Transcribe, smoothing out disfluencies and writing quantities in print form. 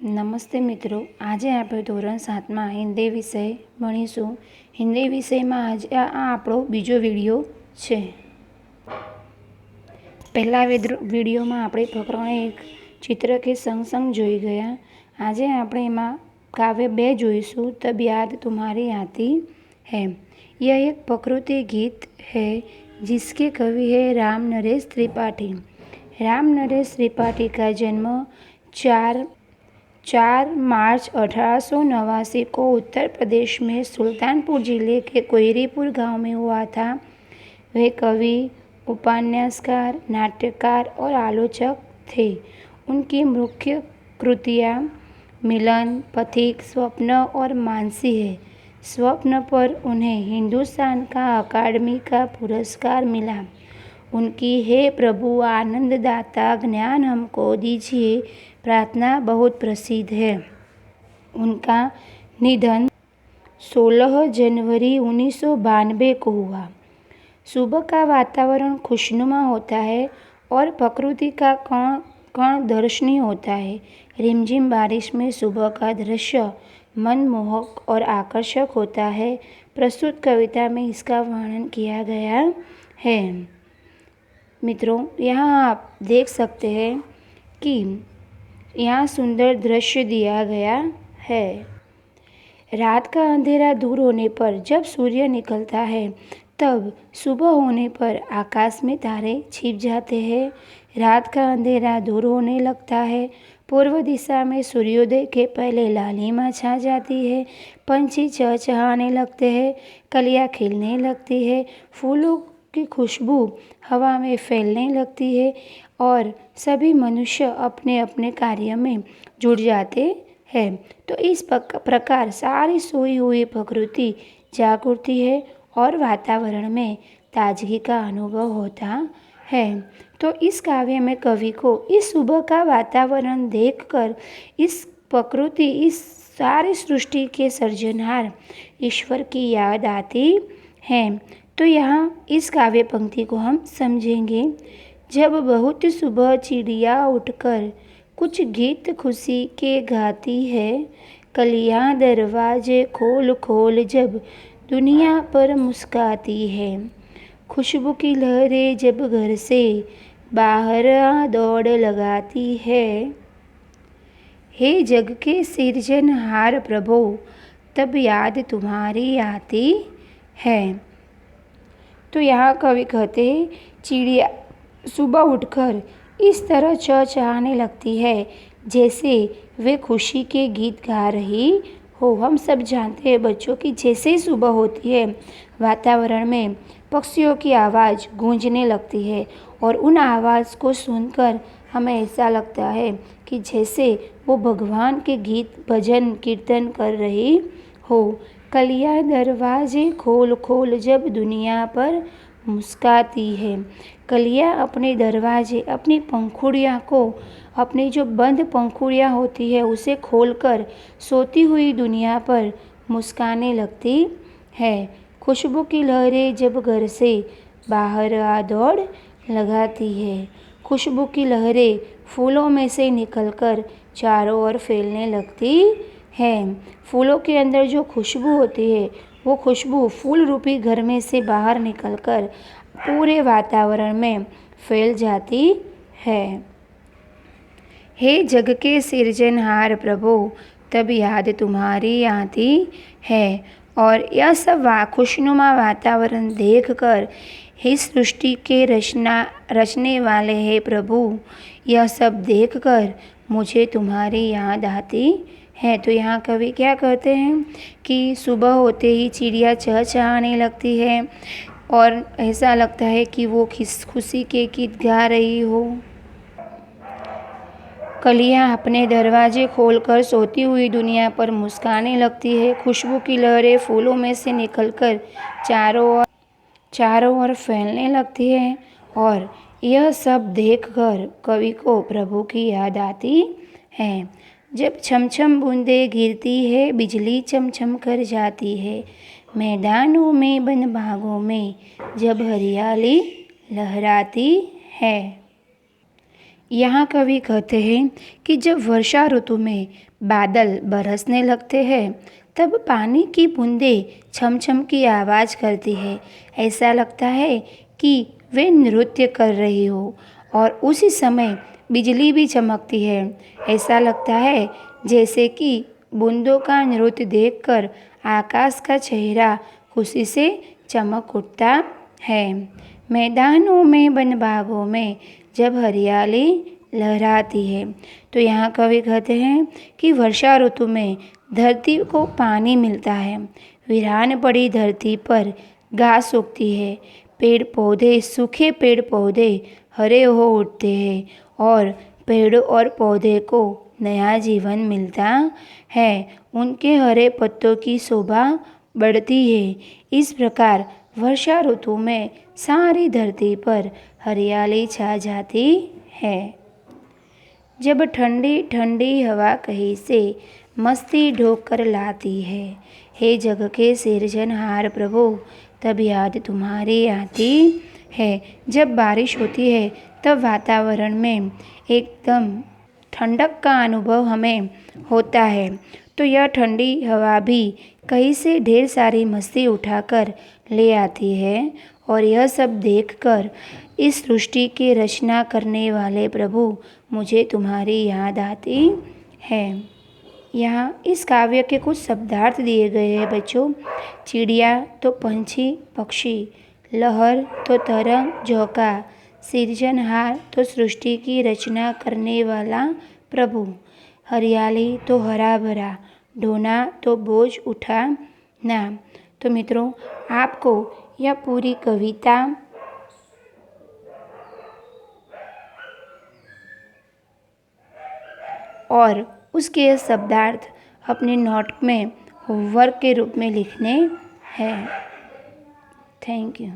નમસ્તે મિત્રો, આજે આપણે ધોરણ 7માં હિન્દી વિષય ભણીશું. હિન્દી વિષયમાં આજે આ આપણો બીજો વિડીયો છે. પહેલા વિડીયોમાં આપણે પ્રકરણ 1 ચિત્ર કે સંગ જોઈ ગયા. આજે આપણે એમાં કાવ્ય 2 જોઈશું. તબ याद तुम्हारी आती है. यह एक प्रकृति गीत है जिसके कवि है राम नरेश त्रिपाठी. राम नरेश त्रिपाठी का जन्म 4 मार्च 1889 को उत्तर प्रदेश में सुल्तानपुर जिले के कोयरीपुर गांव में हुआ था. वे कवि, उपन्यासकार, नाट्यकार और आलोचक थे. उनकी मुख्य कृतियाँ मिलन, पथिक, स्वप्न और मानसी है. स्वप्न पर उन्हें हिंदुस्तान का अकादमी का पुरस्कार मिला. उनकी हे प्रभु आनंददाता ज्ञान हमको दीजिए प्रार्थना बहुत प्रसिद्ध है. उनका निधन 16 जनवरी 1992 को हुआ. सुबह का वातावरण खुशनुमा होता है और प्रकृति का कण दर्शनीय होता है. रिमझिम बारिश में सुबह का दृश्य मनमोहक और आकर्षक होता है. प्रस्तुत कविता में इसका वर्णन किया गया है. मित्रों, यहाँ आप देख सकते हैं कि यहाँ सुंदर दृश्य दिया गया है. रात का अंधेरा दूर होने पर जब सूर्य निकलता है तब सुबह होने पर आकाश में तारे छिप जाते हैं. रात का अंधेरा दूर होने लगता है. पूर्व दिशा में सूर्योदय के पहले लालिमा छा जाती है. पंछी चहचहाने लगते हैं. कलियाँ खिलने लगती है. फूलों की खुशबू हवा में फैलने लगती है और सभी मनुष्य अपने अपने कार्य में जुट जाते हैं. तो इस प्रकार सारी सोई हुई प्रकृति जाग उठती है और वातावरण में ताजगी का अनुभव होता है. तो इस काव्य में कवि को इस सुबह का वातावरण देखकर इस प्रकृति, इस सारी सृष्टि के सृजनहार ईश्वर की याद आती है. तो यहाँ इस काव्य पंक्ति को हम समझेंगे. जब बहुत सुबह चिड़िया उठकर कुछ गीत खुशी के गाती है, कलियाँ दरवाजे खोल खोल जब दुनिया पर मुस्काती है, खुशबू की लहरें जब घर से बाहर दौड़ लगाती है, हे जग के सिरजनहार प्रभु तब याद तुम्हारी आती है. तो यहाँ कवि कहते हैं चिड़िया सुबह उठकर इस तरह चहचहाने लगती है जैसे वे खुशी के गीत गा रही हो. हम सब जानते हैं बच्चों कि जैसे ही सुबह होती है वातावरण में पक्षियों की आवाज़ गूंजने लगती है और उन आवाज़ को सुनकर हमें ऐसा लगता है कि जैसे वो भगवान के गीत भजन कीर्तन कर रही हो. कलियाँ दरवाजे खोल खोल जब दुनिया पर मुस्काती है. कलियाँ अपने दरवाजे, अपनी पंखुड़ियाँ को, अपनी जो बंद पंखुड़ियाँ होती है उसे खोलकर सोती हुई दुनिया पर मुस्काने लगती है. खुशबू की लहरें जब घर से बाहर आ दौड़ लगाती है. खुशबू की लहरें फूलों में से निकलकर चारों ओर फैलने लगती है. फूलों के अंदर जो खुशबू होती है वो खुशबू फूल रूपी घर में से बाहर निकलकर पूरे वातावरण में फैल जाती है. हे जग के सिरजनहार प्रभु तब याद तुम्हारी आती है. और यह सब खुशनुमा वातावरण देखकर हे सृष्टि के रचने वाले हे प्रभु, यह सब देखकर मुझे तुम्हारी याद आती है. तो यहाँ कवि क्या कहते हैं कि सुबह होते ही चिड़िया चहचहाने लगती है और ऐसा लगता है कि वो खुशी के गीत गा रही हो. कलियाँ अपने दरवाजे खोलकर सोती हुई दुनिया पर मुस्काने लगती है. खुशबू की लहरें फूलों में से निकलकर चारों ओर फैलने लगती है और यह सब देखकर कवि को प्रभु की याद आती है. जब छमछम बूंदें गिरती है, बिजली चमचम कर जाती है, मैदानों में वन बागों में जब हरियाली लहराती है. यहाँ कवि कहते हैं कि जब वर्षा ऋतु में बादल बरसने लगते हैं तब पानी की बूंदें छम छम की आवाज़ करती है। ऐसा लगता है कि वे नृत्य कर रही हो और उसी समय बिजली भी चमकती है। ऐसा लगता है जैसे कि बूंदों का नृत्य देखकर आकाश का चेहरा खुशी से चमक उठता है। मैदानों में वन बागों में जब हरियाली लहराती है तो यहाँ कवि कहते हैं कि वर्षा ऋतु में धरती को पानी मिलता है। वीरान पड़ी धरती पर घास उगती है। पेड़ पौधे सूखे पेड़ पौधे हरे हो उठते हैं और पेड़ और पौधे को नया जीवन मिलता है। उनके हरे पत्तों की शोभा बढ़ती है। इस प्रकार वर्षा ऋतु में सारी धरती पर हरियाली छा जाती है। जब ठंडी ठंडी हवा कहीं से मस्ती ढोक कर लाती है, हे जग के सिरजनहार प्रभु, तब याद तुम्हारी आती है। जब बारिश होती है तब वातावरण में एकदम ठंडक का अनुभव हमें होता है। तो यह ठंडी हवा भी कहीं से ढेर सारी मस्ती उठाकर ले आती है और यह सब देखकर इस सृष्टि की रचना करने वाले प्रभु मुझे तुम्हारी याद आती है। यहाँ इस काव्य के कुछ शब्दार्थ दिए गए हैं बच्चों। चिड़िया तो पंछी पक्षी, लहर तो तरंग झोंका, सिरजनहार तो सृष्टि की रचना करने वाला प्रभु, हरियाली तो हरा भरा, ढोना तो बोझ उठाना। तो मित्रों, आपको यह पूरी कविता और उसके शब्दार्थ अपने नोट में होमवर्क के रूप में लिखने हैं। Thank you.